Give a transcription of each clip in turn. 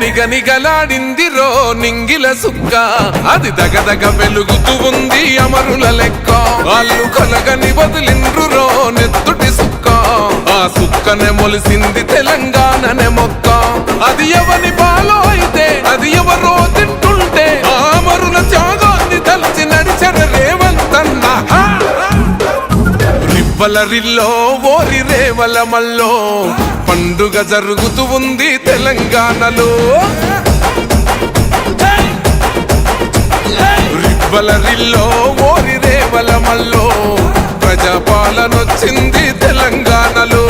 నిగనిగలాడిందిరో నింగిల సుక్క, అది దగదగ వెలుగుతూ ఉంది అమరుల లెక్క. వాళ్ళు కలగని వదిలిండ్రురో నెత్తుటి సుక్క, ఆ సుక్కనే మొలిసింది తెలంగాణనే మొక్క. అది ఎవని బాలో అయితే అది ఎవరో తింటుంటే, ఆ అమరుల త్యాగాన్ని తలచి నడిచర రేవంతన్న. రివ్వల రిల్లో ఓరి రేవల మల్లో పండుగ జరుగుతూ ఉంది తెలంగాణలో. రివ్వల రిల్లో ఓరి రేవల మల్లో ప్రజాపాలనొచ్చింది తెలంగాణలో.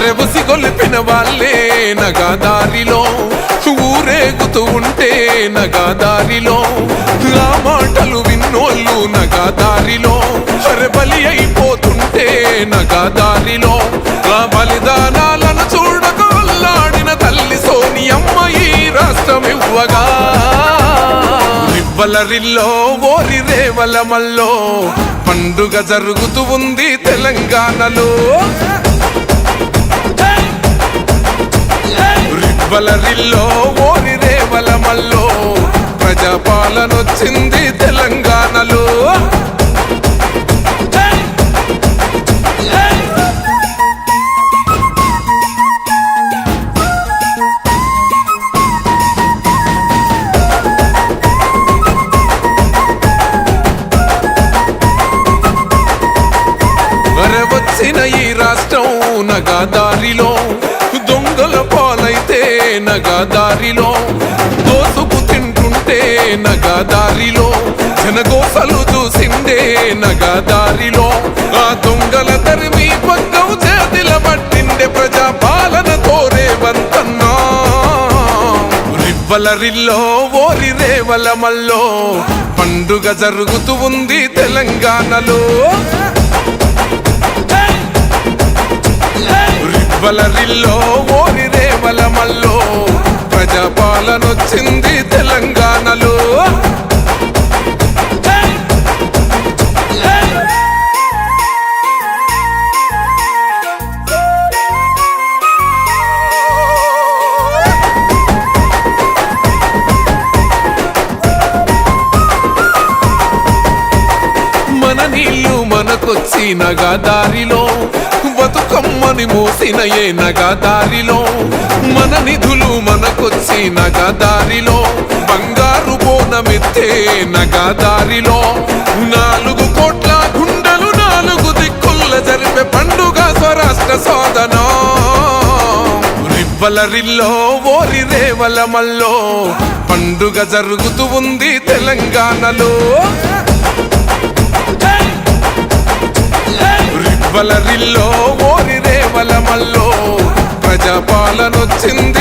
రెబుసి గొలిపిన వాళ్ళే నగాదారిలో ఊరేగుతూ ఉంటే నగాదారిలో, ఆ మాటలు విన్నోళ్ళు నగాదారిలో బలి అయిపోతుంటే నగాదారిలో. ఆ బలిదానాలను చూడక వల్లాడిన తల్లి సోనియమ్మ ఈ రాష్ట్రం ఇవ్వగా. రివ్వల రిల్లో ఓరి రేవల మల్లో పండుగ జరుగుతూ ఉంది తెలంగాణలో. రివ్వల రిల్లో ఓరి రేవల మల్లో ప్రజాపాలనొచ్చింది తెలంగాణలో. వచ్చిన ఈ రాష్ట్రం నగాదారిలో దొంగల పాలైతే నగాదారిలో, దోసుకు తింటుంటే నగాదారిలో, జనగోసలు చూసిందే నగాదారిలో. ఆ దొంగల తరిమి పగ్గం చేతిల పట్టిండే ప్రజాపాలన రేవంతన్నా. రివ్వల రిల్లో ఓరి రేవల మల్లో పండుగ జరుగుతూ ఉంది తెలంగాణలో. రివ్వల రిల్లో ఓరి రేవల మల్లో ప్రజాపాలనొచ్చింది తెలంగాణలో. మన నీళ్ళు మనకొచ్చి నగాదారిలో, బతుకమ్మని మోసిన ఏ నగాదారిలో, మన నిధులు మనకొచ్చి నగాదారిలో, బంగారు బోనమెత్తే నగాదారిలో. 4 కోట్ల గుండెలు 4 దిక్కుల్ల జరిపే పండుగ స్వరాష్ట్ర సాధన. రివ్వల రిల్లో ఓరి రేవల మల్లో పండుగ జరుగుతూ ఉంది తెలంగాణలో. రివ్వల రిల్లో ఓరి రేవల మల్లో ప్రజాపాలనొచ్చింది